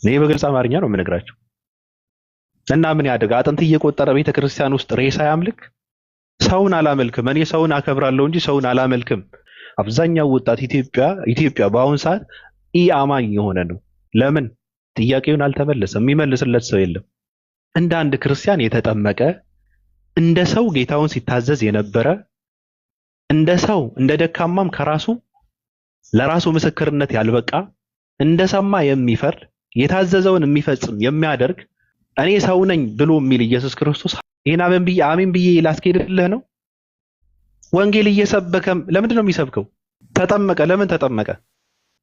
እኔ በግልጽ አማርኛ ነው የምነግራቸው። እና ምን ያድርግ? አጥንት እየቆጠረ ቤተክርስቲያን ውስጥ ሬሳ ያምልክ? ሰውን አላመልክም። እኔ ሰውን አከብራለሁ እንጂ ሰውን አላመልክም። አብዛኛው ወጣት ኢትዮጵያ በአሁን ሰዓት ኢ አማኝ የሆነ ነው። ለምን? ጥያቄውን አልተመለሰም። የሚመልስለት ሰው የለም። እንደ አንድ ክርስቲያን የተጠመቀ እንደ ሰው ጌታውን ሲታዘዝ የነበረ እንደ ሰው እንደ ደካማም ከራሱ ለራሱ ምስክርነት ያልበቃ እንደሰማ የሚፈርድ የታዘዘውን የሚፈጽም የሚያደርግ እኔ ሰው ነኝ ብሎ የሚል ኢየሱስ ክርስቶስ ይሄን አሜን ብዬ ላስኬድልህ ነው? ወንጌል እየሰበከም ለምንድን ነው የሚሰብከው? ተጠመቀ። ለምን ተጠመቀ?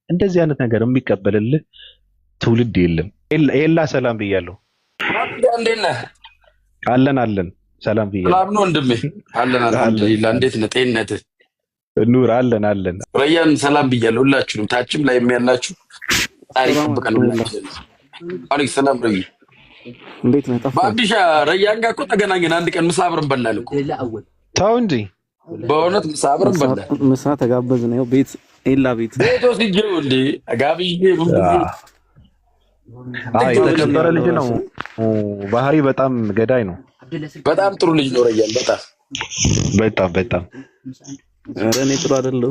እንደዚህ አይነት ነገር የሚቀበልልህ ትውልድ የለም። ኤላ ሰላም ብያለሁ። እንዴት ነህ? አለን ሰላም ብያለሁ። ሰላም ነው ወንድሜ? አለን አልሐምዱሊላህ። እንዴት ነህ? ጤንነትህ? ኑር አለን። ረያን ሰላም ብያለሁ። ሁላችሁም ታችም ላይ የሚያላችሁ ታሪክ በቀን አለይኩም ሰላም ረይ እንዴት ነህ? ጠፋህ። በአዲሻ ረያን ጋር እኮ ተገናኘን። አንድ ቀን ምሳ አብረን በላን እኮ። ተው እንጂ በእውነት ምሳ አብረን በላን። ምሳ ተጋበዝን። ያው ቤት ኤላ ቤት ወስጄው እንደ ጋብዤ የተከበረ ልጅ ነው። ባህሪ በጣም ገዳይ ነው። በጣም ጥሩ ልጅ ነው ረያን። በጣም ኧረ እኔ ጥሩ አይደለሁ።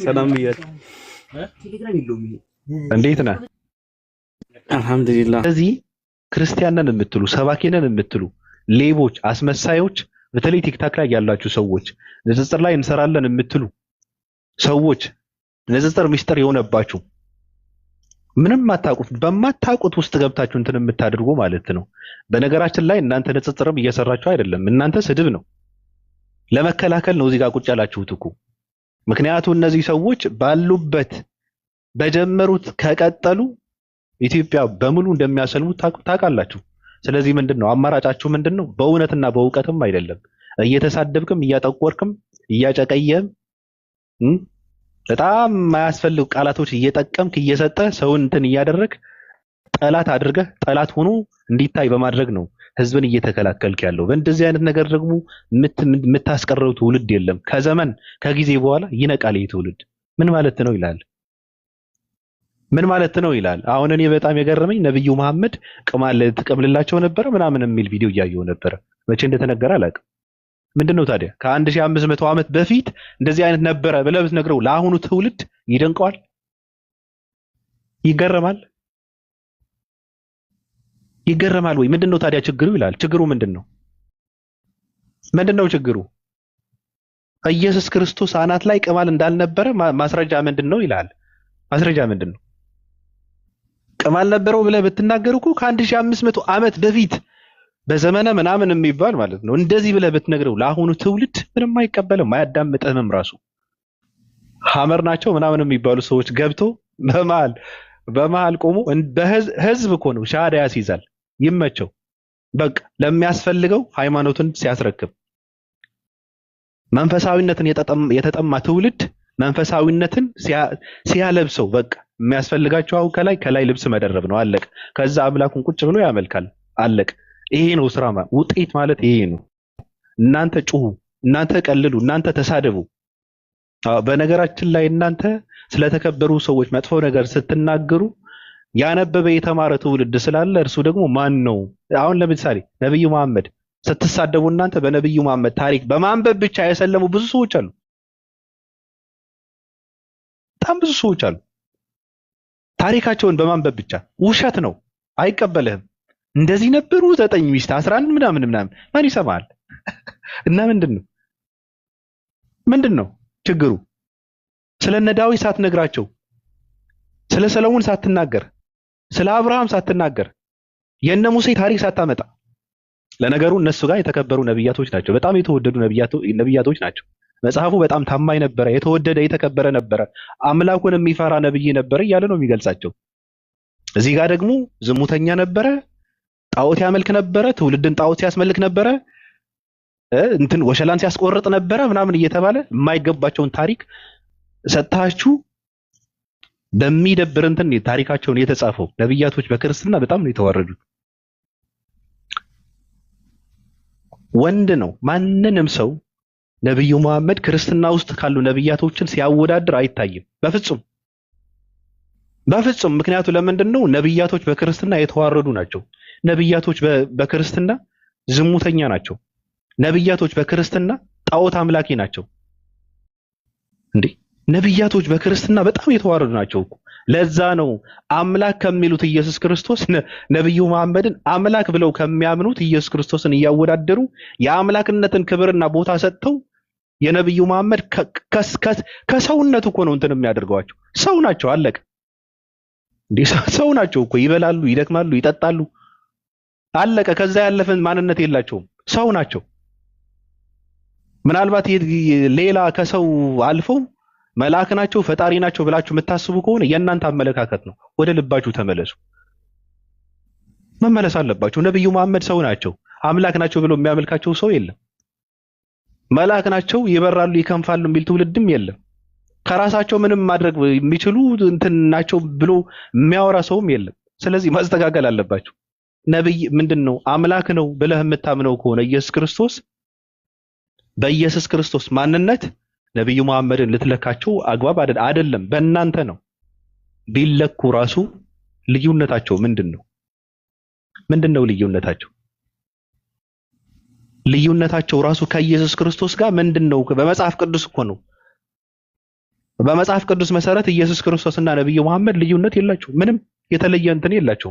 ሰላም ብያለሁ። እንዴት ነህ? አልሐምዱሊላህ። ስለዚህ ክርስቲያንን የምትሉ ሰባኪንን የምትሉ ሌቦች፣ አስመሳዮች በተለይ ቲክታክ ላይ ያላችሁ ሰዎች ንጽጽር ላይ እንሰራለን የምትሉ ሰዎች ንጽጽር ሚስጥር የሆነባችሁ ምንም ማታውቁት በማታውቁት ውስጥ ገብታችሁ እንትን የምታደርጉ ማለት ነው። በነገራችን ላይ እናንተ ንጽጽርም እየሰራችሁ አይደለም። እናንተ ስድብ ነው ለመከላከል ነው እዚህ ጋር ቁጭ ያላችሁት እኮ። ምክንያቱም እነዚህ ሰዎች ባሉበት በጀመሩት ከቀጠሉ ኢትዮጵያ በሙሉ እንደሚያሰልሙ ታውቃላችሁ። ስለዚህ ምንድነው አማራጫችሁ? ምንድነው? በእውነትና በእውቀትም አይደለም እየተሳደብክም እያጠቆርክም እያጨቀየም በጣም የማያስፈልጉ ቃላቶች እየጠቀምክ እየሰጠ ሰውን እንትን እያደረግ ጠላት አድርገህ ጠላት ሆኖ እንዲታይ በማድረግ ነው ህዝብን እየተከላከልክ ያለው። በእንደዚህ አይነት ነገር ደግሞ የምታስቀረው ትውልድ የለም። ከዘመን ከጊዜ በኋላ ይነቃል ይህ ትውልድ። ምን ማለት ነው ይላል። ምን ማለት ነው ይላል። አሁን እኔ በጣም የገረመኝ ነብዩ መሐመድ ቅማል ትቀምልላቸው ነበር ምናምን የሚል ቪዲዮ እያየሁ ነበር። መቼ እንደተነገረ አላውቅም። ምንድነው ታዲያ ከ1500 ዓመት በፊት እንደዚህ አይነት ነበረ ብለህ ብትነግረው ለአሁኑ ትውልድ ይደንቀዋል፣ ይገረማል ወይ? ምንድነው ታዲያ ችግሩ ይላል። ችግሩ ምንድነው? ችግሩ? ኢየሱስ ክርስቶስ አናት ላይ ቅማል እንዳልነበረ ማስረጃ ምንድነው ይላል። ማስረጃ ምንድነው? ቅማል ነበረው ብለህ ብትናገር እኮ ከ1500 ዓመት በፊት በዘመነ ምናምን የሚባል ማለት ነው እንደዚህ ብለህ ብትነግረው ለአሁኑ ትውልድ ምንም አይቀበልም፣ አያዳምጥህም። ራሱ ሐመር ናቸው ምናምን የሚባሉ ሰዎች ገብቶ በመሃል ቆሞ በህዝብ እኮ ነው ሻሃዳ ያስይዛል። ይመቸው በቃ ለሚያስፈልገው ሃይማኖትን ሲያስረክብ መንፈሳዊነትን የተጠማ ትውልድ መንፈሳዊነትን ሲያለብሰው በቃ የሚያስፈልጋቸው አሁን ከላይ ልብስ መደረብ ነው። አለቅ። ከዛ አምላኩን ቁጭ ብሎ ያመልካል። አለቅ። ይሄ ነው ስራ ውጤት ማለት ይሄ ነው። እናንተ ጩሁ፣ እናንተ ቀልሉ፣ እናንተ ተሳደቡ። በነገራችን ላይ እናንተ ስለተከበሩ ሰዎች መጥፎ ነገር ስትናገሩ ያነበበ የተማረ ትውልድ ስላለ እርሱ ደግሞ ማን ነው? አሁን ለምሳሌ ነብዩ መሐመድ ስትሳደቡ እናንተ በነብዩ መሐመድ ታሪክ በማንበብ ብቻ የሰለሙ ብዙ ሰዎች አሉ። በጣም ብዙ ሰዎች አሉ። ታሪካቸውን በማንበብ ብቻ ውሸት ነው፣ አይቀበልህም። እንደዚህ ነበሩ 9 ሚስት 11 ምናምን ማን ይሰማል? እና ምንድነው ችግሩ? ስለነ ዳዊት ሳትነግራቸው፣ ስለ ሰለሞን ሳትናገር፣ ስለ አብርሃም ሳትናገር፣ የነ ሙሴ ታሪክ ሳታመጣ። ለነገሩ እነሱ ጋር የተከበሩ ነብያቶች ናቸው፣ በጣም የተወደዱ ነብያቶች ናቸው። መጽሐፉ በጣም ታማኝ ነበረ፣ የተወደደ የተከበረ ነበረ፣ አምላኩን የሚፈራ ነብይ ነበረ እያለ ነው የሚገልጻቸው። እዚህ ጋር ደግሞ ዝሙተኛ ነበረ፣ ጣዖት ያመልክ ነበረ፣ ትውልድን ጣዖት ሲያስመልክ ነበረ፣ እንትን ወሸላን ሲያስቆርጥ ነበረ ምናምን እየተባለ የማይገባቸውን ታሪክ ሰጣችሁ። በሚደብር እንትን ታሪካቸውን የተጻፈው ነብያቶች በክርስትና በጣም ነው የተዋረዱት። ወንድ ነው ማንንም ሰው ነብዩ መሐመድ ክርስትና ውስጥ ካሉ ነብያቶችን ሲያወዳድር አይታይም። በፍጹም በፍጹም። ምክንያቱ ለምንድን ነው? ነብያቶች በክርስትና የተዋረዱ ናቸው። ነብያቶች በክርስትና ዝሙተኛ ናቸው። ነብያቶች በክርስትና ጣዖት አምላኪ ናቸው። እንዴ ነብያቶች በክርስትና በጣም የተዋረዱ ናቸው እኮ። ለዛ ነው አምላክ ከሚሉት ኢየሱስ ክርስቶስ ነብዩ መሐመድን አምላክ ብለው ከሚያምኑት ኢየሱስ ክርስቶስን እያወዳደሩ የአምላክነትን ክብርና ቦታ ሰጥተው የነብዩ መሐመድ ከሰውነቱ እኮ ነው እንትን የሚያደርገዋቸው። ሰው ናቸው፣ አለቀ። እንዴ ሰው ናቸው እኮ፣ ይበላሉ፣ ይደክማሉ፣ ይጠጣሉ፣ አለቀ። ከዛ ያለፈን ማንነት የላቸውም፣ ሰው ናቸው። ምናልባት ሌላ ከሰው አልፈው መልአክ ናቸው ፈጣሪ ናቸው ብላችሁ የምታስቡ ከሆነ የእናንተ አመለካከት ነው። ወደ ልባችሁ ተመለሱ። መመለስ አለባችሁ። ነብዩ መሐመድ ሰው ናቸው። አምላክ ናቸው ብሎ የሚያመልካቸው ሰው የለም። መልአክ ናቸው ይበራሉ ይከንፋሉ የሚል ትውልድም የለም። ከራሳቸው ምንም ማድረግ የሚችሉ እንትን ናቸው ብሎ የሚያወራ ሰውም የለም። ስለዚህ ማስተካከል አለባችሁ። ነብይ ምንድነው አምላክ ነው ብለህ የምታምነው ከሆነ ኢየሱስ ክርስቶስ በኢየሱስ ክርስቶስ ማንነት ነብዩ መሐመድን ልትለካቸው አግባብ አይደለም። በእናንተ ነው። ቢለኩ ራሱ ልዩነታቸው ምንድነው? ምንድነው ልዩነታቸው? ልዩነታቸው ራሱ ከኢየሱስ ክርስቶስ ጋር ምንድነው? በመጽሐፍ ቅዱስ እኮ ነው። በመጽሐፍ ቅዱስ መሰረት ኢየሱስ ክርስቶስና ነብዩ መሐመድ ልዩነት የላቸው። ምንም የተለየ እንትን የላቸው።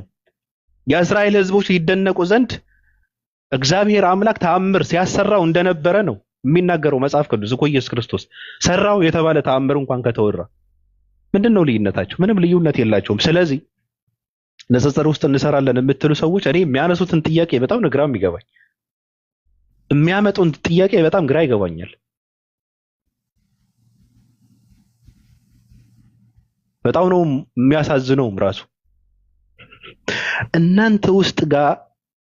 የእስራኤል ሕዝቦች ይደነቁ ዘንድ እግዚአብሔር አምላክ ተአምር ሲያሰራው እንደነበረ ነው የሚናገረው መጽሐፍ ቅዱስ እኮ። ኢየሱስ ክርስቶስ ሰራው የተባለ ተአምር እንኳን ከተወራ ምንድነው ልዩነታቸው? ምንም ልዩነት የላቸውም። ስለዚህ ንጽጽር ውስጥ እንሰራለን የምትሉ ሰዎች እኔ የሚያነሱትን ጥያቄ በጣም ግራ የሚገባኝ፣ የሚያመጡን ጥያቄ በጣም ግራ ይገባኛል። በጣም ነው የሚያሳዝነውም ራሱ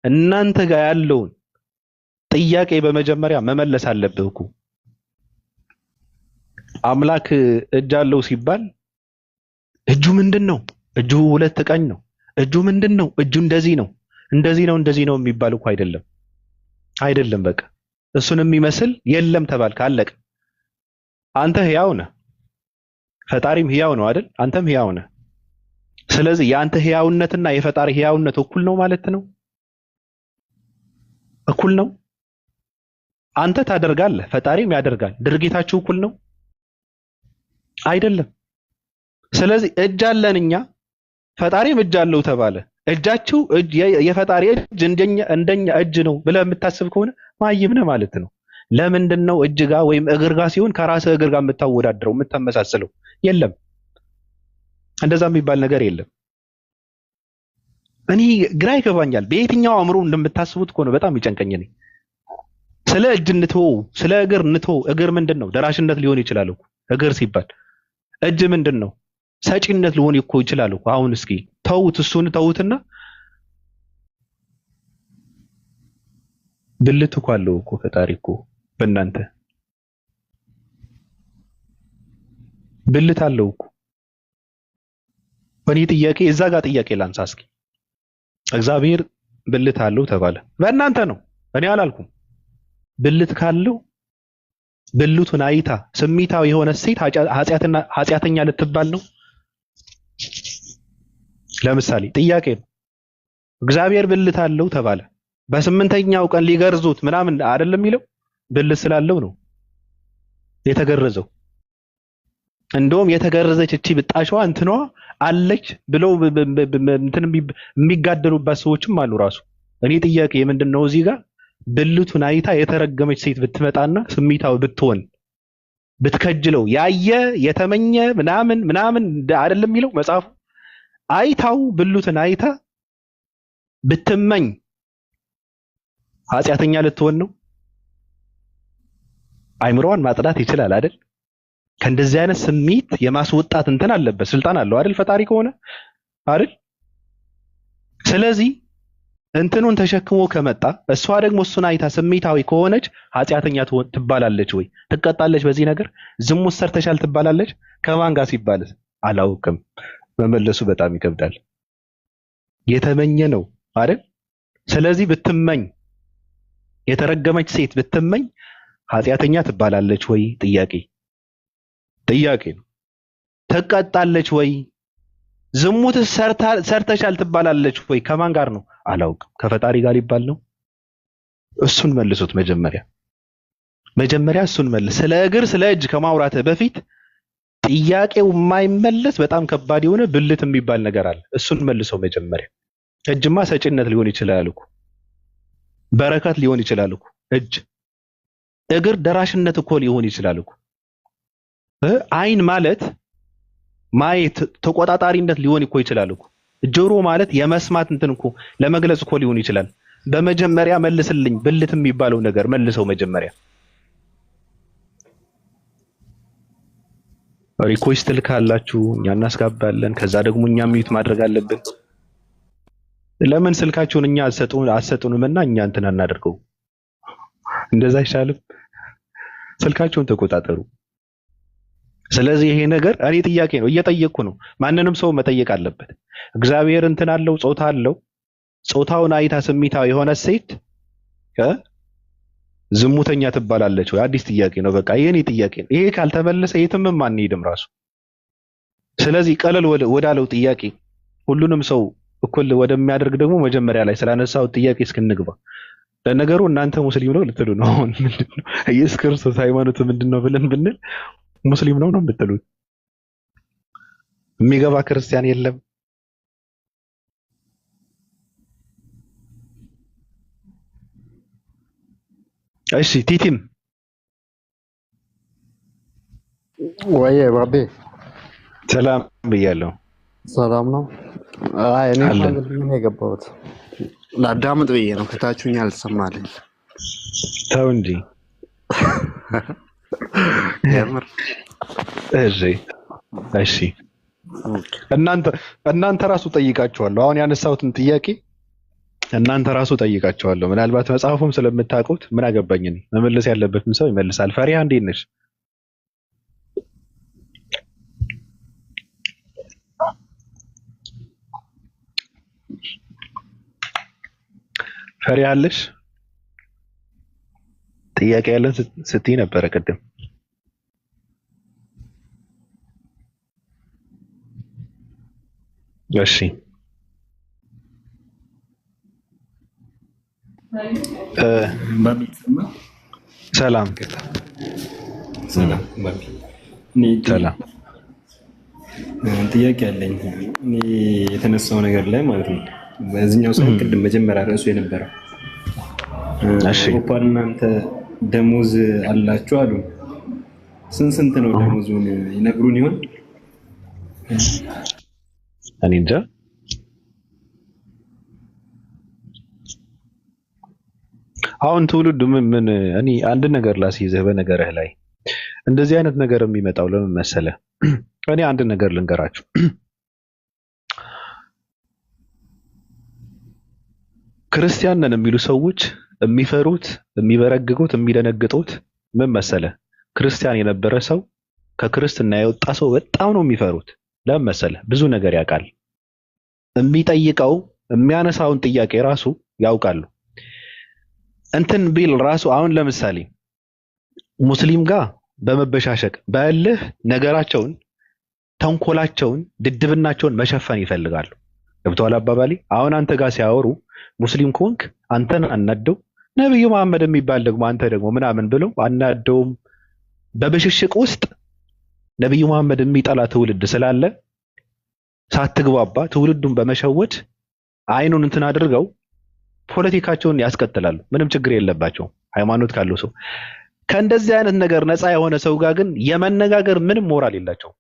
እናንተ ጋር ያለውን ጥያቄ በመጀመሪያ መመለስ አለብህ እኮ። አምላክ እጅ አለው ሲባል እጁ ምንድነው? እጁ ሁለት ቀኝ ነው። እጁ ምንድነው? እጁ እንደዚህ ነው እንደዚህ ነው የሚባል እኮ አይደለም። በቃ እሱን የሚመስል የለም ተባልክ፣ አለቀ። አንተ ሕያው ነህ፣ ፈጣሪም ሕያው ነው አይደል? አንተም ሕያው ነህ። ስለዚህ የአንተ ሕያውነትና የፈጣሪ ሕያውነት እኩል ነው ማለት ነው። እኩል ነው። አንተ ታደርጋለህ፣ ፈጣሪም ያደርጋል። ድርጊታችሁ እኩል ነው አይደለም። ስለዚህ እጅ አለን እኛ፣ ፈጣሪም እጅ አለው ተባለ። እጃችሁ የፈጣሪ እጅ እንደኛ እጅ ነው ብለህ የምታስብ ከሆነ ማይም ነህ ማለት ነው። ለምንድን ነው እጅ ጋር ወይም እግር ጋር ሲሆን ከራስህ እግር ጋር የምታወዳድረው የምታመሳስለው? የለም፣ እንደዛ የሚባል ነገር የለም። እኔ ግራ ይገባኛል። በየትኛው አእምሮ እንደምታስቡት እኮ ነው በጣም ይጨንቀኝ። እኔ ስለ እጅ እንተው፣ ስለ እግር እንተው። እግር ምንድን ነው? ደራሽነት ሊሆን ይችላል እኮ እግር ሲባል። እጅ ምንድን ነው? ሰጪነት ሊሆን እኮ ይችላል እኮ። አሁን እስኪ ተውት፣ እሱን ተውትና ብልት እኮ አለው እኮ ፈጣሪ እኮ። በእናንተ ብልት አለው እኮ። በእኔ ጥያቄ እዛ ጋር ጥያቄ ላንሳ እስኪ። እግዚአብሔር ብልት አለው ተባለ፣ በእናንተ ነው፣ እኔ አላልኩም። ብልት ካለው ብልቱን አይታ ስሜታዊ የሆነ ሴት ኃጢአተኛ ልትባል ነው? ለምሳሌ ጥያቄ ነው። እግዚአብሔር ብልት አለው ተባለ፣ በስምንተኛው ቀን ሊገርዙት ምናምን አይደለም የሚለው? ብልት ስላለው ነው የተገረዘው። እንደውም የተገረዘች እቺ ብጣሽዋ እንትኗ አለች ብለው እንትን የሚጋደሉባት ሰዎችም አሉ ራሱ። እኔ ጥያቄ ምንድነው እዚህ ጋር ብልቱን አይታ የተረገመች ሴት ብትመጣና ስሜታዊ ብትሆን ብትከጅለው ያየ የተመኘ ምናምን አይደለም የሚለው መጽሐፉ? አይታው ብልቱን አይታ ብትመኝ ኃጢአተኛ ልትሆን ነው? አይምሮዋን ማጥዳት ይችላል አይደል? ከእንደዚህ አይነት ስሜት የማስወጣት እንትን አለበት፣ ስልጣን አለው አይደል? ፈጣሪ ከሆነ አይደል? ስለዚህ እንትኑን ተሸክሞ ከመጣ እሷ ደግሞ እሱን አይታ ስሜታዊ ከሆነች ኃጢአተኛ ትባላለች ወይ? ትቀጣለች በዚህ ነገር? ዝሙት ሰርተሻል ትባላለች? ከማን ጋር ሲባል አላውቅም። መመለሱ በጣም ይከብዳል። የተመኘ ነው አይደል? ስለዚህ ብትመኝ፣ የተረገመች ሴት ብትመኝ ኃጢአተኛ ትባላለች ወይ? ጥያቄ ነው። ትቀጣለች ወይ? ዝሙት ሰርተሻል ትባላለች ወይ? ከማን ጋር ነው? አላውቅም። ከፈጣሪ ጋር ሊባል ነው? እሱን መልሱት። መጀመሪያ እሱን መልስ። ስለ እግር ስለ እጅ ከማውራትህ በፊት ጥያቄው የማይመለስ በጣም ከባድ የሆነ ብልት የሚባል ነገር አለ። እሱን መልሰው መጀመሪያ። እጅማ ሰጪነት ሊሆን ይችላል እኮ፣ በረከት ሊሆን ይችላል እኮ እጅ። እግር ደራሽነት እኮ ሊሆን ይችላል እኮ። አይን ማለት ማየት ተቆጣጣሪነት ሊሆን እኮ ይችላል እኮ። ጆሮ ማለት የመስማት እንትን እኮ ለመግለጽ እኮ ሊሆን ይችላል። በመጀመሪያ መልስልኝ፣ ብልት የሚባለው ነገር መልሰው መጀመሪያ። ሪኩዌስት ልካላችሁ እኛ እናስጋባለን። ከዛ ደግሞ እኛ ሚዩት ማድረግ አለብን። ለምን ስልካችሁን እኛ አሰጡንምና እኛ እንትን አናደርገው? እንደዛ አይሻልም? ስልካችሁን ተቆጣጠሩ። ስለዚህ ይሄ ነገር እኔ ጥያቄ ነው እየጠየቅኩ ነው። ማንንም ሰው መጠየቅ አለበት። እግዚአብሔር እንትን አለው፣ ጾታ አለው። ጾታውን አይታ ስሜታዊ የሆነ ሴት ዝሙተኛ ትባላለች ወይ? አዲስ ጥያቄ ነው። በቃ የኔ ጥያቄ ነው። ይሄ ካልተመለሰ የትም አንሄድም ራሱ። ስለዚህ ቀለል ወዳለው ጥያቄ ሁሉንም ሰው እኩል ወደሚያደርግ ደግሞ መጀመሪያ ላይ ስላነሳው ጥያቄ እስክንግባ። ለነገሩ እናንተ ሙስሊም ነው ልትሉ ነው። ምንድነው ኢየሱስ ክርስቶስ ሃይማኖት ምንድነው ብለን ብንል ሙስሊም ነው የምትሉት? የሚገባ ክርስቲያን የለም። እሺ ቲቲም ወይ ባቤ ሰላም ብያለሁ። ሰላም ነው። አይ እኔ ምን የገባሁት ላዳምጥ ብዬ ነው። ከታችሁኝ አልሰማልኝ። ተው እንጂ የምር እሺ እናንተ ራሱ ጠይቃችኋለሁ። አሁን ያነሳሁትን ጥያቄ እናንተ ራሱ ጠይቃችኋለሁ። ምናልባት መጽሐፉም ስለምታውቁት ምን አገባኝ እኔ። መመለስ ያለበትም ሰው ይመልሳል። ፈሪሃ እንዴት ነሽ? ፈሪሃ አለሽ? ጥያቄ ያለን ስትይ ነበረ ቅድም። እሺ ሰላም ሰላም። ጥያቄ አለኝ እኔ የተነሳው ነገር ላይ ማለት ነው። በዚህኛው ሰው ቅድም መጀመሪያ ርዕሱ የነበረው አውሮፓ እናንተ ደሞዝ አላችሁ አሉ። ስንት ነው ደሞዙን ይነግሩን ይሆን? እኔ እንጃ። አሁን ትውልዱ ምን እኔ አንድ ነገር ላስይዝህ በነገርህ ላይ እንደዚህ አይነት ነገር የሚመጣው ለምን መሰለህ? እኔ አንድ ነገር ልንገራችሁ። ክርስቲያን ነን የሚሉ ሰዎች የሚፈሩት፣ የሚበረግጉት፣ የሚደነግጡት ምን መሰለህ? ክርስቲያን የነበረ ሰው ከክርስትና የወጣ ሰው በጣም ነው የሚፈሩት። ለምን መሰለህ? ብዙ ነገር ያውቃል። የሚጠይቀው የሚያነሳውን ጥያቄ ራሱ ያውቃሉ። እንትን ቢል ራሱ አሁን ለምሳሌ ሙስሊም ጋር በመበሻሸቅ በእልህ ነገራቸውን፣ ተንኮላቸውን፣ ድድብናቸውን መሸፈን ይፈልጋሉ። ገብቶሃል አባባሌ? አሁን አንተ ጋር ሲያወሩ ሙስሊም ከሆንክ አንተን አናደው፣ ነብዩ መሐመድ የሚባል ደግሞ አንተ ደግሞ ምናምን ብለው አናደውም። በብሽሽቅ ውስጥ ነብዩ መሐመድ የሚጠላ ትውልድ ስላለ ሳትግባባ ትውልዱን በመሸወድ አይኑን እንትን አድርገው ፖለቲካቸውን ያስቀጥላሉ። ምንም ችግር የለባቸው ሃይማኖት ካለው ሰው። ከእንደዚህ አይነት ነገር ነፃ የሆነ ሰው ጋር ግን የመነጋገር ምንም ሞራል የላቸው።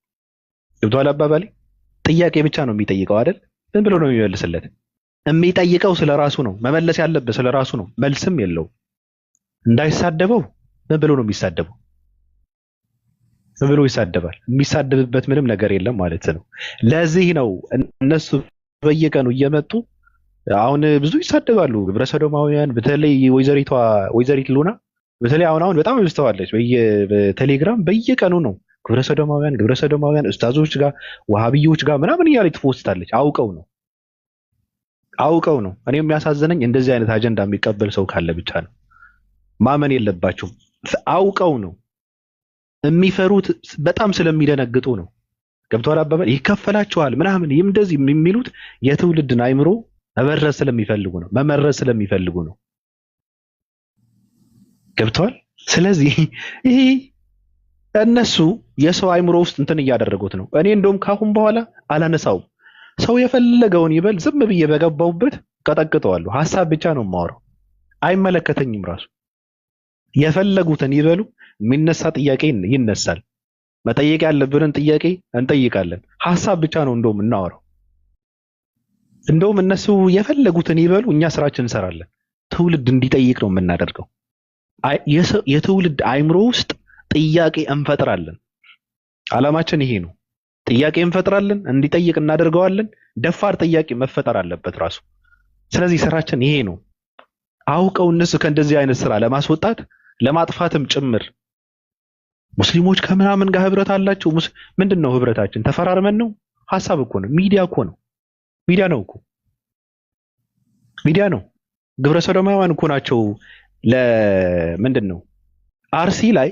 ገብቶሃል አባባሌ? ጥያቄ ብቻ ነው የሚጠይቀው አይደል? ምን ብሎ ነው የሚመልስለት? የሚጠይቀው ስለራሱ ነው። መመለስ ያለበት ስለራሱ ነው። መልስም የለው። እንዳይሳደበው ምን ብሎ ነው የሚሳደበው? ምን ብሎ ይሳደባል? የሚሳደብበት ምንም ነገር የለም ማለት ነው። ለዚህ ነው እነሱ በየቀኑ እየመጡ አሁን ብዙ ይሳደባሉ። ግብረ ሰዶማውያን በተለይ ወይዘሪት ሉና በተለይ አሁን በጣም ይስተዋለች። በቴሌግራም በየቀኑ ነው ግብረ ሰዶማውያን ኡስታዞች ጋር ወሃቢዮች ጋር ምናምን እያለች ትፖስታለች። አውቀው ነው። እኔ የሚያሳዝነኝ እንደዚህ አይነት አጀንዳ የሚቀበል ሰው ካለ ብቻ ነው። ማመን የለባቸውም። አውቀው ነው የሚፈሩት። በጣም ስለሚደነግጡ ነው። ገብቷል አባባል ይከፈላቸዋል ምናምን ይህም እንደዚህ የሚሉት የትውልድን አይምሮ መመረዝ ስለሚፈልጉ ነው፣ መመረዝ ስለሚፈልጉ ነው። ገብቷል። ስለዚህ ይሄ እነሱ የሰው አይምሮ ውስጥ እንትን እያደረጉት ነው። እኔ እንደውም ካሁን በኋላ አላነሳውም። ሰው የፈለገውን ይበል፣ ዝም ብዬ በገባውበት ቀጠቅጠዋለሁ። ሐሳብ ብቻ ነው የማወራው፣ አይመለከተኝም። ራሱ የፈለጉትን ይበሉ፣ የሚነሳ ጥያቄ ይነሳል። መጠየቅ ያለብንን ጥያቄ እንጠይቃለን። ሐሳብ ብቻ ነው እንደውም እናወራው። እንደውም እነሱ የፈለጉትን ይበሉ፣ እኛ ስራችን እንሰራለን። ትውልድ እንዲጠይቅ ነው የምናደርገው። የትውልድ አይምሮ ውስጥ ጥያቄ እንፈጥራለን። ዓላማችን ይሄ ነው። ጥያቄ እንፈጥራለን፣ እንዲጠይቅ እናደርገዋለን። ደፋር ጥያቄ መፈጠር አለበት ራሱ። ስለዚህ ስራችን ይሄ ነው። አውቀው እነሱ ከእንደዚህ አይነት ስራ ለማስወጣት ለማጥፋትም ጭምር ሙስሊሞች ከምናምን ጋር ህብረት አላቸው። ምንድነው ህብረታችን? ተፈራርመን ነው? ሐሳብ እኮ ነው። ሚዲያ እኮ ነው። ሚዲያ ነው እኮ ሚዲያ ነው። ግብረ ሰዶማውያን እኮ ናቸው። ለምንድን ነው አርሲ ላይ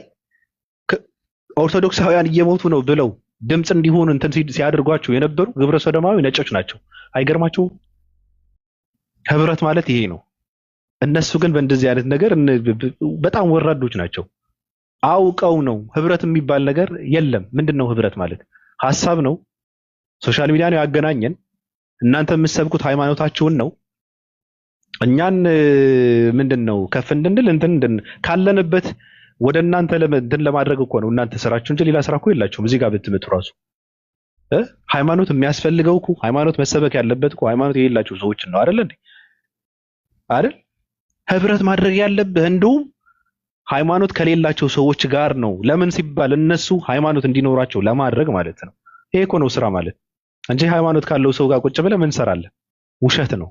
ኦርቶዶክሳውያን እየሞቱ ነው ብለው ድምጽ እንዲሆን እንትን ሲያደርጓቸው የነበሩ ግብረ ሰዶማዊ ነጮች ናቸው። አይገርማቸውም? ህብረት ማለት ይሄ ነው። እነሱ ግን በእንደዚህ አይነት ነገር በጣም ወራዶች ናቸው። አውቀው ነው። ህብረት የሚባል ነገር የለም። ምንድነው ህብረት ማለት? ሐሳብ ነው። ሶሻል ሚዲያ ነው ያገናኘን። እናንተ የምትሰብኩት ሃይማኖታችሁን ነው። እኛን ምንድነው ከፍ እንድንል እንትን ካለንበት ወደ እናንተ እንትን ለማድረግ እኮ ነው እናንተ ስራችሁ እንጂ ሌላ ስራ እኮ የላችሁም። እዚህ ጋር ብትመጡ ራሱ ሃይማኖት የሚያስፈልገው እኮ ሃይማኖት መሰበክ ያለበት እኮ ሃይማኖት የሌላችሁ ሰዎች ነው አይደል እንዴ? አይደል? ህብረት ማድረግ ያለብህ እንደውም ሃይማኖት ከሌላቸው ሰዎች ጋር ነው። ለምን ሲባል እነሱ ሃይማኖት እንዲኖራቸው ለማድረግ ማለት ነው። ይሄ እኮ ነው ስራ ማለት እንጂ ሃይማኖት ካለው ሰው ጋር ቁጭ ብለህ ምን ሰራለህ? ውሸት ነው።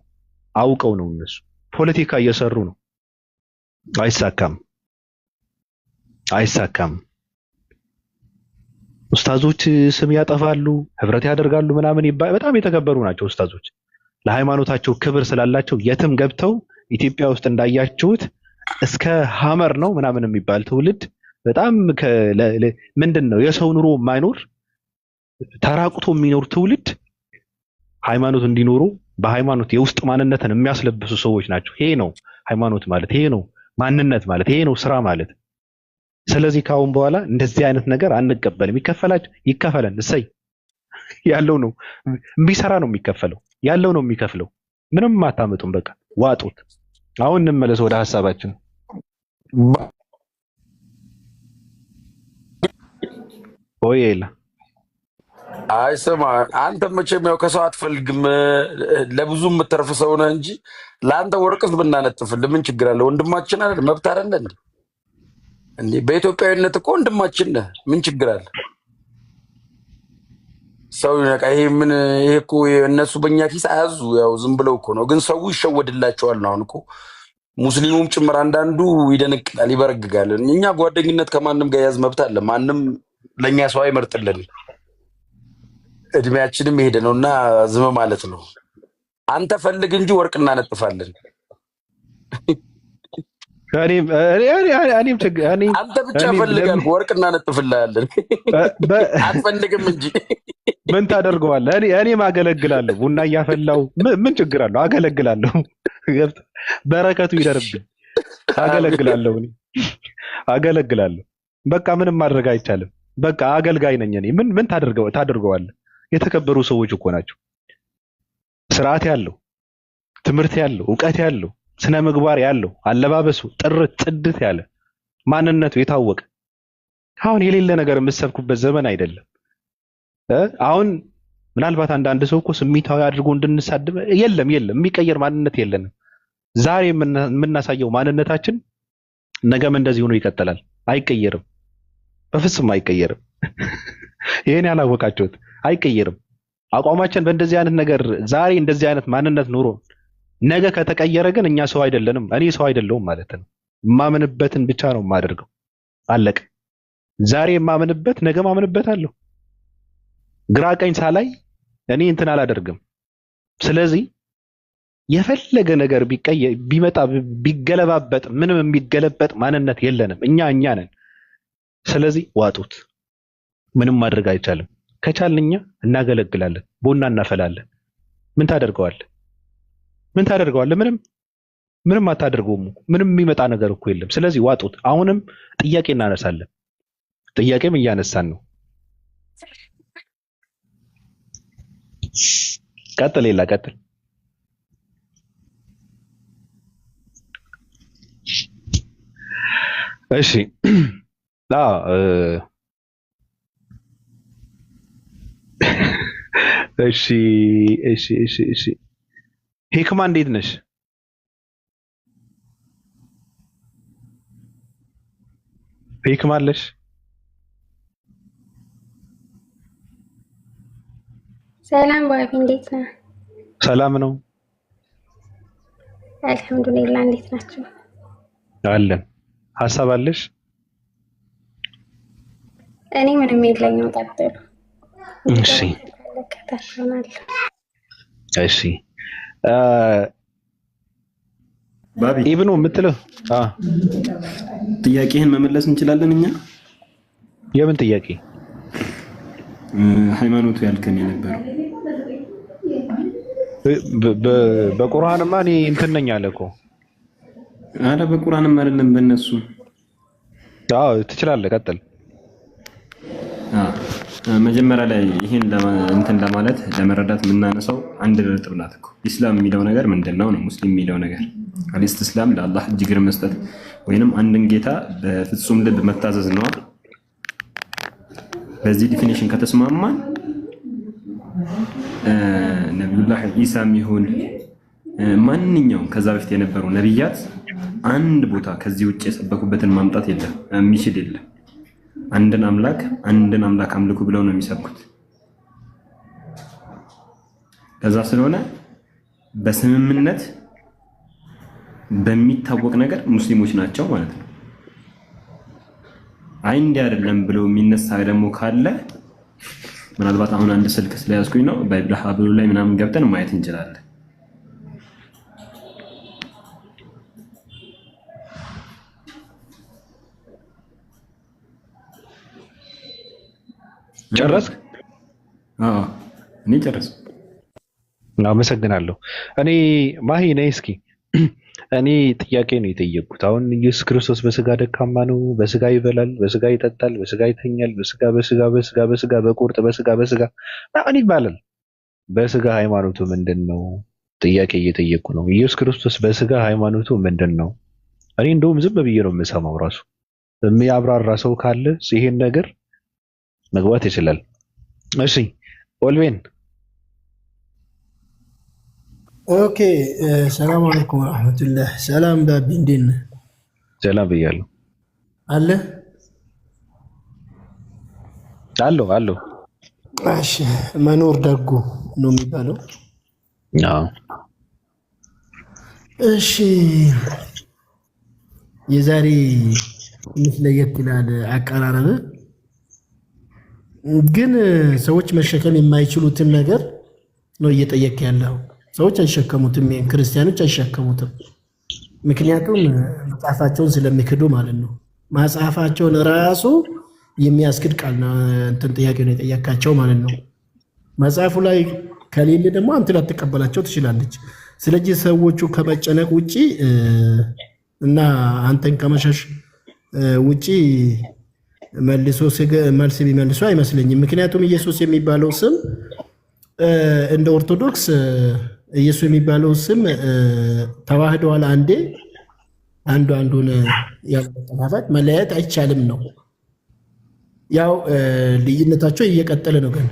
አውቀው ነው እነሱ ፖለቲካ እየሰሩ ነው። አይሳካም፣ አይሳካም። ኡስታዞች ስም ያጠፋሉ፣ ህብረት ያደርጋሉ ምናምን በጣም የተከበሩ ናቸው ኡስታዞች። ለሃይማኖታቸው ክብር ስላላቸው የትም ገብተው ኢትዮጵያ ውስጥ እንዳያችሁት እስከ ሐመር ነው ምናምን የሚባል ትውልድ በጣም ምንድነው የሰው ኑሮ የማይኖር ተራቁቶ የሚኖር ትውልድ ሃይማኖት እንዲኖሩ በሃይማኖት የውስጥ ማንነትን የሚያስለብሱ ሰዎች ናቸው። ይሄ ነው ሃይማኖት ማለት፣ ይሄ ነው ማንነት ማለት፣ ይሄ ነው ስራ ማለት። ስለዚህ ካሁን በኋላ እንደዚህ አይነት ነገር አንቀበልም። ይከፈለን፣ እሰይ ያለው ነው ቢሰራ ነው የሚከፈለው፣ ያለው ነው የሚከፍለው። ምንም አታመጡም፣ በቃ ዋጡት። አሁን እንመለስ ወደ ሐሳባችን። ኦዬላ አይ ስማ፣ አንተ መቼም ያው ከሰው አትፈልግም፣ ለብዙ የምትተርፍ ሰው ነህ እንጂ ለአንተ ወርቅስ ብናነጥፍልህ ምን ችግር አለ? ወንድማችን አይደል? መብት አይደለ እንዴ? እንዴ በኢትዮጵያዊነት እኮ ወንድማችን ነህ። ምን ችግር አለ? ሰው ይነቃ። ይሄ እኮ እነሱ በእኛ ኪስ አያዙ፣ ያው ዝም ብለው እኮ ነው። ግን ሰው ይሸወድላቸዋል ነው። አሁን እኮ ሙስሊሙም ጭምር አንዳንዱ ይደነቅጣል፣ ይበረግጋል። እኛ ጓደኝነት ከማንም ጋር ያዝ መብት አለ። ማንም ለእኛ ሰው አይመርጥልን። እድሜያችንም የሄደ ነው እና ዝም ማለት ነው። አንተ ፈልግ እንጂ ወርቅ እናነጥፋለን። አንተ ብቻ ፈልጋል፣ ወርቅ እናነጥፍልሃለን። አትፈልግም እንጂ ምን ታደርገዋለህ? እኔም አገለግላለሁ፣ ቡና እያፈላሁ ምን ችግር አለው? አገለግላለሁ። በረከቱ ይደርብኝ። አገለግላለሁ፣ እኔ አገለግላለሁ። በቃ ምንም ማድረግ አይቻልም። በቃ አገልጋይ ነኝ እኔ። ምን ታደርገዋለህ? የተከበሩ ሰዎች እኮ ናቸው። ስርዓት ያለው፣ ትምህርት ያለው፣ ዕውቀት ያለው፣ ስነ ምግባር ያለው፣ አለባበሱ ጥርት ጽድት ያለ፣ ማንነቱ የታወቀ። አሁን የሌለ ነገር የምትሰብኩበት ዘመን አይደለም። አሁን ምናልባት አንዳንድ ሰው እኮ ስሜታዊ አድርጎ እንድንሳድብ የለም የሚቀየር ማንነት የለንም። ዛሬ የምናሳየው ማንነታችን ነገም እንደዚህ ሆኖ ይቀጥላል። አይቀየርም፣ በፍጹም አይቀየርም። ይሄን ያላወቃችሁት አይቀየርም። አቋማችን በእንደዚህ አይነት ነገር ዛሬ እንደዚህ አይነት ማንነት ኑሮ ነገ ከተቀየረ ግን እኛ ሰው አይደለንም። እኔ ሰው አይደለሁም ማለት ነው። የማምንበትን ብቻ ነው የማደርገው። አለቀ። ዛሬ የማምንበት ነገ ማምንበታለሁ። ግራ ቀኝ ሳላይ እኔ እንትን አላደርግም። ስለዚህ የፈለገ ነገር ቢመጣ ቢገለባበጥ ምንም የሚገለበጥ ማንነት የለንም። እኛ ነን። ስለዚህ ዋጡት። ምንም ማድረግ አይቻልም። ከቻልንኛ እናገለግላለን፣ ቡና እናፈላለን። ምን ታደርገዋለህ? ምንም አታደርገውም። ምንም የሚመጣ ነገር እኮ የለም። ስለዚህ ዋጡት። አሁንም ጥያቄ እናነሳለን። ጥያቄም እያነሳን ነው። ቀጥል። እሺ እሺ ሂክማ እንዴት ነሽ? ሂክማ አለሽ? ሰላም ባቢ፣ እንዴት ነህ? ሰላም ነው አልሐምዱሊላህ። እንዴት ናችሁ? አለን። ሀሳብ አለሽ? እኔ ምንም የለኝም። ቀጥሉ። እሺ እሺ ባቢ ኢብኑ የምትለው ጥያቄህን መመለስ እንችላለን እኛ? የምን ጥያቄ? ሃይማኖቱ ያልከን የነበረው በቁርአንማ እኔ እንትን ነኝ አለ እኮ። አረ በቁርአንም አይደለም በእነሱ። አዎ ትችላለህ። ቀጥል። መጀመሪያ ላይ ይሄን እንትን ለማለት ለመረዳት የምናነሳው አንድ ነጥብ ናት እኮ። ኢስላም የሚለው ነገር ምንድነው ነው? ሙስሊም የሚለው ነገር አልኢስቲስላም ለአላህ እጅግር መስጠት ወይንም አንድን ጌታ በፍጹም ልብ መታዘዝ ነው። በዚህ ዲፊኒሽን ከተስማማን ነብዩላህ ኢሳም ይሁን ማንኛውም ከዛ በፊት የነበሩ ነብያት አንድ ቦታ ከዚህ ውጭ የሰበኩበትን ማምጣት የለም፣ የሚችል የለም። አንድን አምላክ አምልኩ ብለው ነው የሚሰብኩት። ከዛ ስለሆነ በስምምነት በሚታወቅ ነገር ሙስሊሞች ናቸው ማለት ነው። አይ እንዲህ አይደለም ብለው የሚነሳ ደግሞ ካለ ምናልባት አሁን አንድ ስልክ ስለያዝኩኝ ነው ባይብል ሀብሉ ላይ ምናምን ገብተን ማየት እንችላለን። ጨረስክ? እኔ ጨረስኩ። አመሰግናለሁ። እኔ ማሂ ነኝ። እስኪ እኔ ጥያቄ ነው የጠየቅኩት። አሁን ኢየሱስ ክርስቶስ በስጋ ደካማ ነው፣ በስጋ ይበላል፣ በስጋ ይጠጣል፣ በስጋ ይተኛል፣ በስጋ በቁርጥ በስጋ ምን ይባላል? በስጋ ሃይማኖቱ ምንድን ነው? ጥያቄ እየጠየቅኩ ነው። ኢየሱስ ክርስቶስ በስጋ ሃይማኖቱ ምንድን ነው? እኔ እንደውም ዝም ብዬ ነው የምሰማው። ራሱ የሚያብራራ ሰው ካለ ይሄን ነገር መግባት ይችላል። እሺ ኦልዌን ኦኬ። ሰላም አለይኩም ወራህመቱላህ። ሰላም ባቢ፣ እንዴት ነህ? ሰላም ብያለሁ። አለሁ። እሺ መኖር ደጉ ነው የሚባለው። አዎ። እሺ የዛሬ ትንሽ ለየት ይላል አቀራረብ፣ ግን ሰዎች መሸከም የማይችሉትን ነገር ነው እየጠየቅ ያለው። ሰዎች አይሸከሙትም፣ ክርስቲያኖች አይሸከሙትም። ምክንያቱም መጽሐፋቸውን ስለሚክዱ ማለት ነው። መጽሐፋቸውን ራሱ የሚያስክድ ቃል ነው እንትን ጥያቄ ነው የጠየካቸው ማለት ነው። መጽሐፉ ላይ ከሌለ ደግሞ አንተ ላትቀበላቸው ትችላለች። ስለዚህ ሰዎቹ ከመጨነቅ ውጪ እና አንተን ከመሸሽ ውጪ መልስ ቢመልሱ አይመስለኝም። ምክንያቱም ኢየሱስ የሚባለው ስም እንደ ኦርቶዶክስ ኢየሱስ የሚባለው ስም ተዋህደዋል። አንዱን ያለመጠፋፋት መለያየት አይቻልም ነው። ያው ልዩነታቸው እየቀጠለ ነው። ግን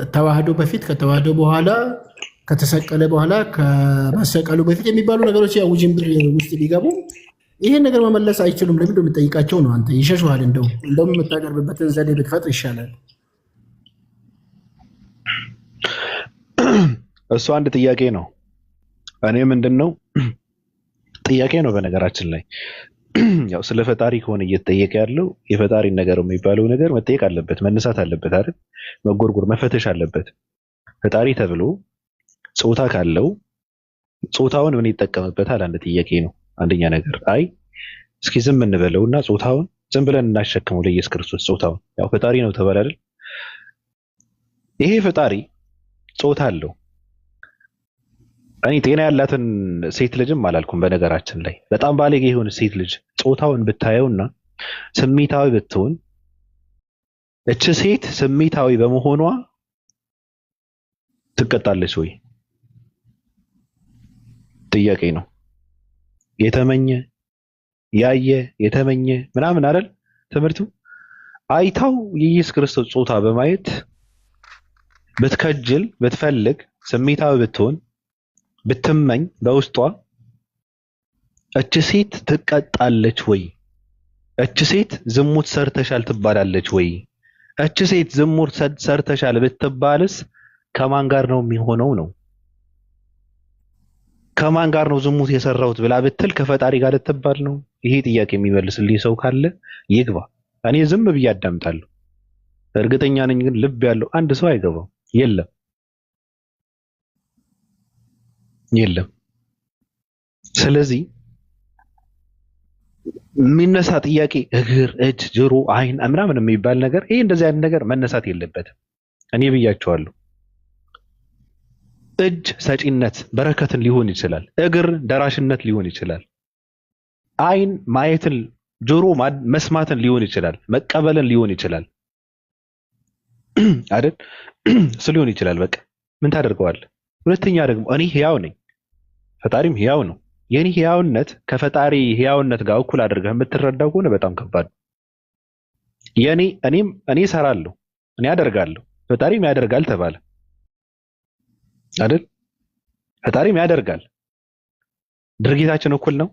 ከተዋህዶ በፊት፣ ከተዋህዶ በኋላ፣ ከተሰቀለ በኋላ፣ ከመሰቀሉ በፊት የሚባሉ ነገሮች ያው ውዥንብር ውስጥ ቢገቡ ይሄን ነገር መመለስ አይችሉም። ለምን እንደምጠይቃቸው ነው። አንተ ይሸሹሃል። እንደውም የምታቀርብበትን ዘዴ ብትፈጥር ይሻላል። እሱ አንድ ጥያቄ ነው። እኔ ምንድነው ጥያቄ ነው በነገራችን ላይ ያው ስለ ፈጣሪ ከሆነ እየተጠየቀ ያለው የፈጣሪ ነገር የሚባለው ነገር መጠየቅ አለበት፣ መነሳት አለበት አይደል? መጎርጎር መፈተሽ አለበት። ፈጣሪ ተብሎ ጾታ ካለው ጾታውን ምን ይጠቀምበታል? አንድ ጥያቄ ነው። አንደኛ ነገር አይ እስኪ ዝም እንበለውና ዝም ብለን እናሸክመው ለኢየሱስ ክርስቶስ ጾታውን። ያው ፈጣሪ ነው ተባለ አይደል? ይሄ ፈጣሪ ጾታ አለው። እኔ ጤና ያላትን ሴት ልጅም አላልኩም። በነገራችን ላይ በጣም ባለጌ የሆነ ሴት ልጅ ጾታውን ብታየውና ስሜታዊ ብትሆን እች ሴት ስሜታዊ በመሆኗ ትቀጣለች ወይ? ጥያቄ ነው። የተመኘ ያየ የተመኘ ምናምን አይደል ትምህርቱ። አይታው የኢየሱስ ክርስቶስ ጾታ በማየት ብትከጅል ብትፈልግ ስሜታዊ ብትሆን ብትመኝ በውስጧ እች ሴት ትቀጣለች ወይ? እች ሴት ዝሙት ሰርተሻል ትባላለች ወይ? እች ሴት ዝሙት ሰርተሻል ብትባልስ ከማን ጋር ነው የሚሆነው ነው? ከማን ጋር ነው ዝሙት የሰራሁት ብላ ብትል ከፈጣሪ ጋር ልትባል ነው? ይሄ ጥያቄ የሚመልስልኝ ሰው ካለ ይግባ። እኔ ዝም ብዬ አዳምጣለሁ። እርግጠኛ ነኝ ግን ልብ ያለው አንድ ሰው አይገባው። የለም የለም። ስለዚህ የሚነሳ ጥያቄ እግር፣ እጅ፣ ጆሮ፣ አይን ምናምን የሚባል ነገር ይሄ እንደዚህ አይነት ነገር መነሳት የለበትም። እኔ ብያቸዋለሁ። እጅ ሰጪነት በረከትን ሊሆን ይችላል። እግር ደራሽነት ሊሆን ይችላል። አይን ማየትን፣ ጆሮ መስማትን ሊሆን ይችላል። መቀበልን ሊሆን ይችላል አይደል? ሊሆን ይችላል። በቃ ምን ታደርገዋለህ? ሁለተኛ ደግሞ እኔ ህያው ነኝ፣ ፈጣሪም ህያው ነው። የኔ ህያውነት ከፈጣሪ ህያውነት ጋር እኩል አድርገህ የምትረዳው ከሆነ በጣም ከባድ ነው። እኔ እሰራለሁ፣ እኔ አደርጋለሁ፣ ፈጣሪም ያደርጋል ተባለ አይደል? ፈጣሪም ያደርጋል። ድርጊታችን እኩል ነው።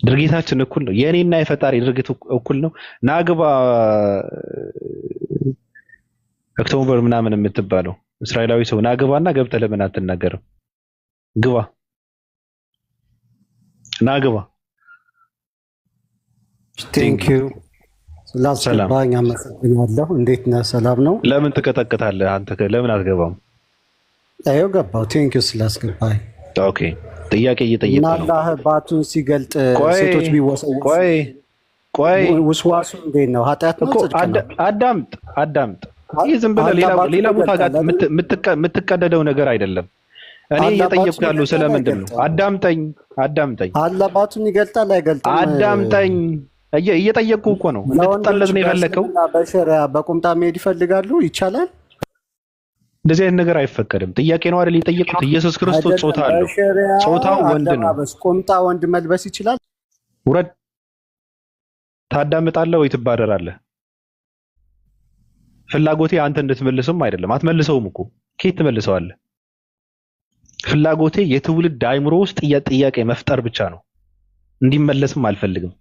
ድርጊታችን እኩል ነው። የኔና የፈጣሪ ድርጊት እኩል ነው። ናግባ ኦክቶበር ምናምን የምትባለው እስራኤላዊ ሰው ናግባና ገብተህ ለምን አትናገርም? ግባ ናግባ። ቴንክ ዩ ስላስገባኝ አመሰግናለሁ። እንዴት ነህ? ሰላም ነው? ለምን ትቀጠቅጣለህ አንተ? ለምን አትገባም? ይኸው ገባሁ። ቴንክ ዩ ስላስገባኝ። ኦኬ ጥያቄ እየጠየቀ ነው። አላህ ባቱን ሲገልጥ ሴቶች ቢወሰወሱ ቆይ ውስዋሱ እንዴት ነው? ኃጢአት ነው? ጽድቅ ነው? አዳምጥ። ይህ ዝም ብለህ ሌላ ቦታ ጋር የምትቀደደው ነገር አይደለም። እኔ እየጠየቅኩ ያለው ስለምንድን ነው? አዳምጠኝ። አላህ ባቱን ይገልጣል አይገልጥም? አዳምጠኝ። እየጠየቅኩ እኮ ነው። እንድትጠለዝ ነው የፈለከው? በሸሪያ በቁምጣ መሄድ ይፈልጋሉ? ይቻላል? እንደዚህ አይነት ነገር አይፈቀድም። ጥያቄ ነው አይደል የጠየቁት? ኢየሱስ ክርስቶስ ጾታ አለው። ጾታው ወንድ ነው። ቁምጣ ወንድ መልበስ ይችላል? ውረድ። ታዳምጣለህ ወይ ትባረራለህ? ፍላጎቴ አንተ እንድትመልስም አይደለም። አትመልሰውም እኮ ከየት ትመልሰዋለህ? ፍላጎቴ የትውልድ አእምሮ ውስጥ ጥያቄ መፍጠር ብቻ ነው። እንዲመለስም አልፈልግም።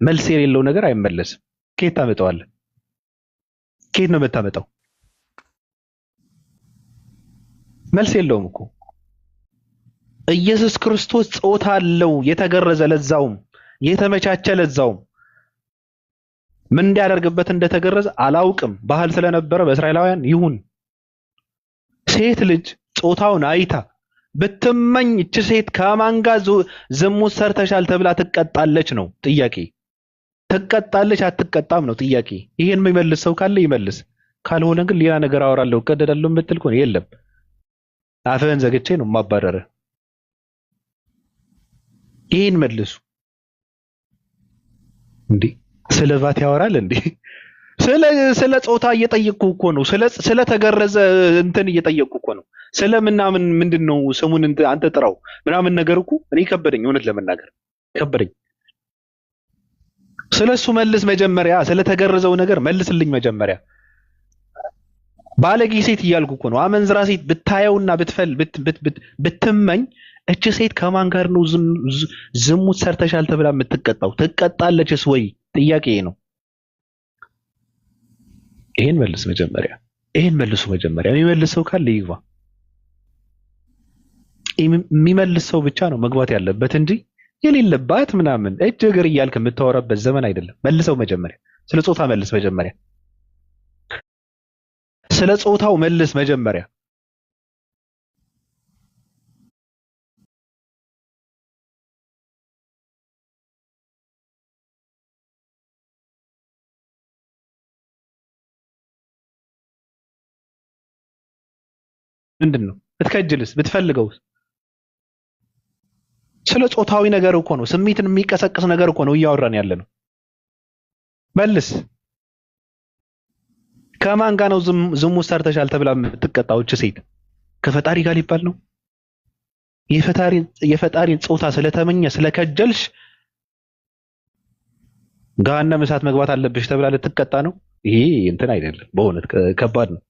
መልስ የሌለው ነገር አይመለስም። ከየት ታመጣዋለህ? ከየት ነው የምታመጣው? መልስ የለውም እኮ። ኢየሱስ ክርስቶስ ጾታ አለው፣ የተገረዘ ለዛውም የተመቻቸ ለዛውም። ምን እንዲያደርግበት እንደተገረዘ አላውቅም። ባህል ስለነበረ በእስራኤላውያን ይሁን። ሴት ልጅ ጾታውን አይታ ብትመኝ እቺ ሴት ከማን ጋር ዝሙት ሰርተሻል ተብላ ትቀጣለች ነው ጥያቄ። ትቀጣለች አትቀጣም ነው ጥያቄ። ይሄን የሚመልስ ሰው ካለ ይመልስ። ካልሆነ ግን ሌላ ነገር አወራለሁ እቀደዳለሁ የምትል ከሆነ የለም። አፍህን ዘግቼ ነው ማባረረ። ይሄን መልሱ እንዴ! ስለ ባት ያወራል እንዴ? ስለ ጾታ እየጠየቅኩ እኮ ነው። ስለ ተገረዘ እንትን እየጠየቅኩ እኮ ነው። ስለምናምን ምንድነው ስሙን አንተ ጥራው ምናምን ነገር እኮ እኔ ከበደኝ። እውነት ለመናገር ከበደኝ። ስለሱ መልስ መጀመሪያ። ስለተገረዘው ነገር መልስልኝ መጀመሪያ። ባለጌ ሴት እያልኩ እኮ ነው። አመንዝራ ሴት ብታየውና ብትመኝ እቺ ሴት ከማን ጋር ነው ዝሙት ሰርተሻል ተብላ የምትቀጣው? ትቀጣለችስ ወይ? ጥያቄ ነው። ይሄን መልስ መጀመሪያ። ይሄን መልሱ መጀመሪያ። የሚመልስ ሰው ካለ ይግባ። የሚመልስ ሰው ብቻ ነው መግባት ያለበት እንጂ የሌለባት ምናምን እጅ እግር እያልክ የምታወራበት ዘመን አይደለም። መልሰው መጀመሪያ። ስለ ጾታ መልስ መጀመሪያ። ስለ ጾታው መልስ መጀመሪያ። ምንድነው? ብትከጅልስ ብትፈልገውስ? ስለ ጾታዊ ነገር እኮ ነው፣ ስሜትን የሚቀሰቅስ ነገር እኮ ነው እያወራን ያለ ነው። መልስ። ከማን ጋር ነው ዝሙት ሰርተሻል ተብላ የምትቀጣው? እች ሴት ከፈጣሪ ጋር ሊባል ነው? የፈጣሪን ጾታ ስለተመኘ ስለከጀልሽ ገሃነመ እሳት መግባት አለብሽ ተብላ ልትቀጣ ነው? ይሄ እንትን አይደለም፣ በእውነት ከባድ ነው።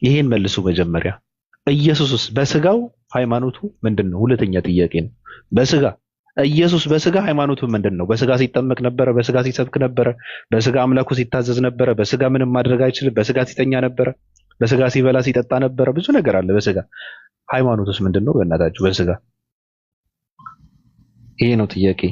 ይሄን መልሱ መጀመሪያ። ኢየሱስስ በስጋው ሃይማኖቱ ምንድነው? ሁለተኛ ጥያቄ ነው። በስጋ ኢየሱስ በስጋ ሃይማኖቱ ምንድነው? በስጋ ሲጠመቅ ነበረ፣ በስጋ ሲሰብክ ነበረ፣ በስጋ አምላኩ ሲታዘዝ ነበረ፣ በስጋ ምንም ማድረግ አይችልም፣ በስጋ ሲተኛ ነበረ፣ በስጋ ሲበላ ሲጠጣ ነበረ። ብዙ ነገር አለ በስጋ። ሃይማኖቱስ ምንድነው? በእናታችሁ በስጋ። ይሄ ነው ጥያቄ።